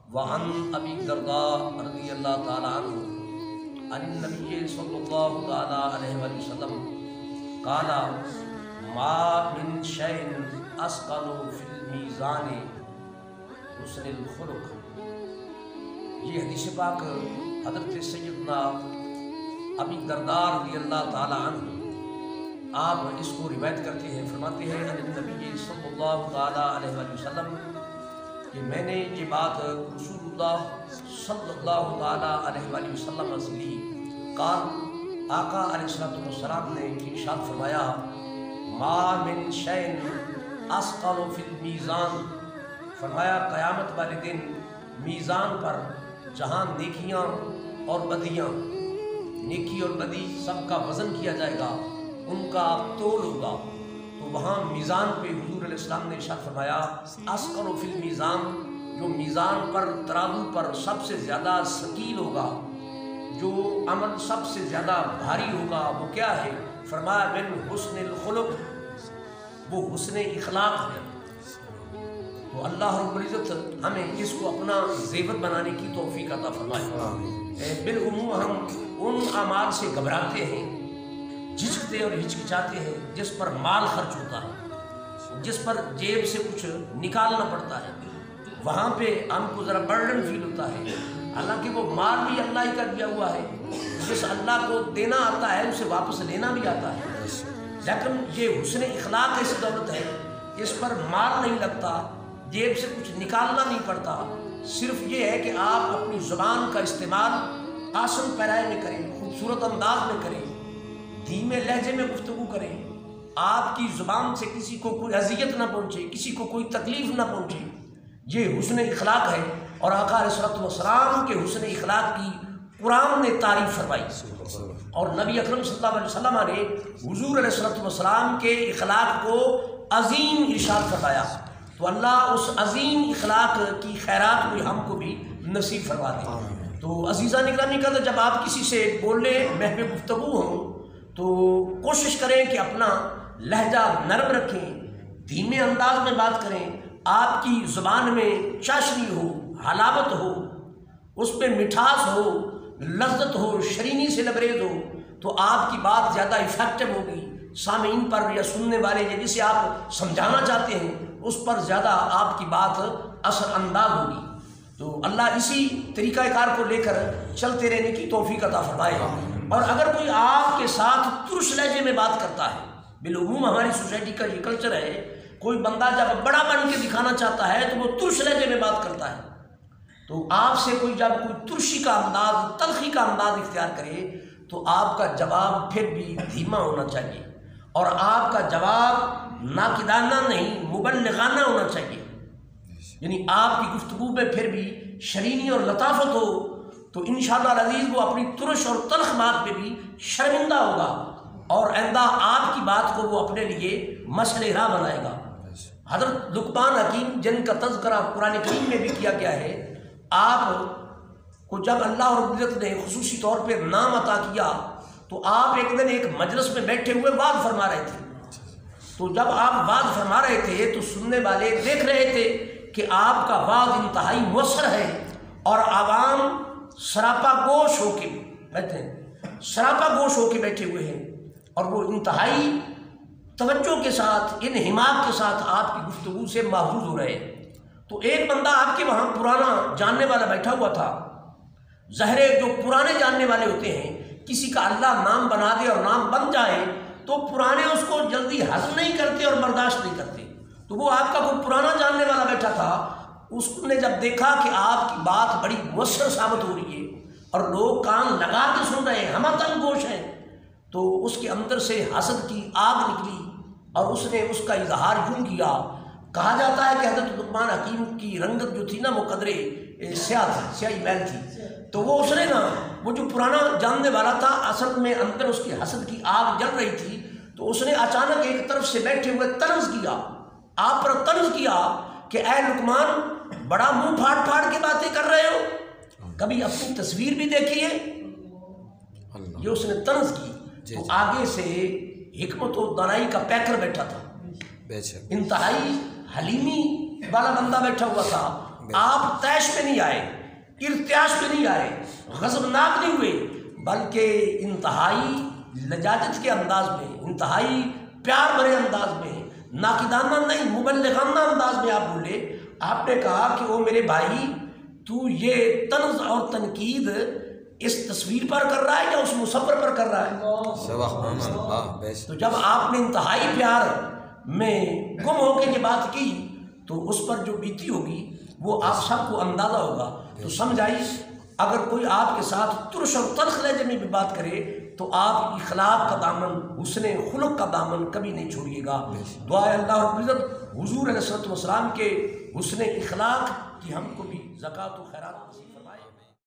وعن ابی الدرداء رضی اللہ تعالی عنہ عن النبی صلی اللہ تعالی علیہ وآلہ وسلم قال ما من شیء اثقل فی المیزان حسن الخلق۔ یہ حدیث پاک حضرت سیدنا ابی الدرداء رضی اللہ تعالی عنہ آپ اس کو روایت کرتے ہیں، فرماتے ہیں عن النبی صلی اللہ تعالی علیہ وآلہ وسلم کہ میں نے یہ بات رسول اللہ صلی اللہ تعالی علیہ وآلہ وسلم سے لی۔ قال آقا علیہ السلام نے ارشاد فرمایا ما من شیء اثقل فی المیزان، فرمایا قیامت والے دن میزان پر جہاں نیکیاں اور بدیاں، نیکی اور بدی سب کا وزن کیا جائے گا، ان کا تول ہوگا، تو وہاں میزان پہ حضور علیہ السلام نے ارشاد فرمایا اثقل فی المیزان، جو میزان پر ترازو پر سب سے زیادہ ثقیل ہوگا، جو عمل سب سے زیادہ بھاری ہوگا، وہ کیا ہے؟ فرمایا من حسن الخلق، وہ حسن اخلاق ہے۔ تو اللہ رب العزت ہمیں اس کو اپنا زیور بنانے کی توفیق عطا فرمائے۔ بالعموم ہم ان اعمال سے گھبراتے ہیں، جھجکتے اور ہچکچاتے ہیں جس پر مال خرچ ہوتا ہے، جس پر جیب سے کچھ نکالنا پڑتا ہے، وہاں پہ ہم کو ذرا برڈن فیل ہوتا ہے، حالانکہ وہ مال بھی اللہ ہی کا دیا ہوا ہے، جس اللہ کو دینا آتا ہے اسے واپس لینا بھی آتا ہے، لیکن یہ حسن اخلاق ایسی دولت ہے اس پر مال نہیں لگتا، جیب سے کچھ نکالنا نہیں پڑتا، صرف یہ ہے کہ آپ اپنی زبان کا استعمال آسن پیرائے میں کریں، خوبصورت انداز میں کریں، دھیمے لہجے میں گفتگو کریں، آپ کی زبان سے کسی کو کوئی اذیت نہ پہنچے، کسی کو کوئی تکلیف نہ پہنچے، یہ حسن اخلاق ہے۔ اور آقا علیہ السلام کے حسن اخلاق کی قرآن نے تعریف فرمائی، اور نبی اکرم صلی اللہ علیہ وسلم نے حضور علیہ السلام کے اخلاق کو عظیم ارشاد فرمایا۔ تو اللہ اس عظیم اخلاق کی خیرات کو ہم کو بھی نصیب فرما دے۔ تو عزیزہ نگرامی کا جب آپ کسی سے بولنے محو گفتگو ہوں تو کوشش کریں کہ اپنا لہجہ نرم رکھیں، دھیمے انداز میں بات کریں، آپ کی زبان میں چاشنی ہو، حلاوت ہو، اس میں مٹھاس ہو، لذت ہو، شرینی سے لبریز ہو، تو آپ کی بات زیادہ افیکٹو ہوگی، سامعین پر یا سننے والے یا جسے آپ سمجھانا چاہتے ہیں اس پر زیادہ آپ کی بات اثر انداز ہوگی۔ تو اللہ اسی طریقہ کار کو لے کر چلتے رہنے کی توفیق عطا فرمائے۔ اور اگر کوئی آپ کے ساتھ ترش لہجے میں بات کرتا ہے، بالعموم ہماری سوسائٹی کا یہ کلچر ہے، کوئی بندہ جب بڑا بن کے دکھانا چاہتا ہے تو وہ ترش لہجے میں بات کرتا ہے، تو آپ سے کوئی جب کوئی ترشی کا انداز، تلخی کا انداز اختیار کرے تو آپ کا جواب پھر بھی دھیما ہونا چاہیے، اور آپ کا جواب ناقدانہ نہیں مبلغانہ ہونا چاہیے، یعنی آپ کی گفتگو میں پھر بھی شرینی اور لطافت ہو تو انشاءاللہ العزیز وہ اپنی ترش اور تلخ بات پہ بھی شرمندہ ہوگا، اور آئندہ آپ کی بات کو وہ اپنے لیے مشعل راہ بنائے گا۔ حضرت لقمان حکیم جن کا تذکرہ قرآن کریم میں بھی کیا گیا ہے، آپ کو جب اللہ رب العزت نے خصوصی طور پہ نام عطا کیا تو آپ ایک دن ایک مجلس میں بیٹھے ہوئے وعظ فرما رہے تھے، تو جب آپ وعظ فرما رہے تھے تو سننے والے دیکھ رہے تھے کہ آپ کا وعظ انتہائی مؤثر ہے، اور عوام سراپا گوش ہو کے بیٹھے ہیں، سراپا گوش ہو کے بیٹھے ہوئے ہیں، اور وہ انتہائی توجہ کے ساتھ، انہماک کے ساتھ آپ کی گفتگو سے محظوظ ہو رہے ہیں۔ تو ایک بندہ آپ کے وہاں پرانا جاننے والا بیٹھا ہوا تھا، ظاہر جو پرانے جاننے والے ہوتے ہیں، کسی کا اللہ نام بنا دے اور نام بن جائے تو پرانے اس کو جلدی ہضم نہیں کرتے اور برداشت نہیں کرتے، تو وہ آپ کا کوئی پرانا جاننے والا بیٹھا تھا، اس نے جب دیکھا کہ آپ کی بات بڑی مؤثر ثابت ہو رہی ہے اور لوگ کان لگا کے سن رہے ہیں، ہم تنگ گوش ہیں، تو اس کے اندر سے حسد کی آگ نکلی اور اس نے اس کا اظہار یوں کیا۔ کہا جاتا ہے کہ حضرت لقمان حکیم کی رنگت جو تھی نا وہ قدرے سیاہ تھی، سیاہی میل تھی، تو وہ اس نے نا وہ جو پرانا جاننے والا تھا اصل میں اندر اس کی حسد کی آگ جل رہی تھی، تو اس نے اچانک ایک طرف سے بیٹھے ہوئے طنز کیا، آپ پر طنز کیا کہ اے لقمان بڑا منہ پھاڑ پھاڑ کے باتیں کر رہے ہو، کبھی اپنی تصویر بھی دیکھی ہے؟ یہ اس نے طنز کی، تو آگے سے حکمت و دانائی کا پیکر بیٹھا تھا، انتہائی حلیمی والا بندہ بیٹھا ہوا تھا، آپ طیش میں نہیں آئے، ارتعاش میں نہیں آئے، غضبناک نہیں ہوئے، بلکہ انتہائی لجاجت کے انداز میں، انتہائی پیار بھرے انداز میں، ناقدانہ نہیں مبلغانہ انداز میں آپ بولے۔ آپ نے کہا کہ او میرے بھائی، تو یہ طنز اور تنقید اس تصویر پر کر رہا ہے یا اس مصور پر کر رہا ہے؟ سبحان اللہ۔ تو جب آپ نے انتہائی پیار میں گم ہو کے یہ بات کی تو اس پر جو بیتی ہوگی وہ آپ سب کو اندازہ ہوگا۔ تو سمجھائیے، اگر کوئی آپ کے ساتھ ترش اور تلخ لہجے میں بھی بات کرے تو آپ اخلاق کا دامن، حسن خلق کا دامن کبھی نہیں چھوڑیے گا۔ دعا ہے اللہ رب العزت حضور علیہ الصلوۃ والسلام کے حسن اخلاق کی ہم کو بھی زکوٰۃ و خیرات نصیب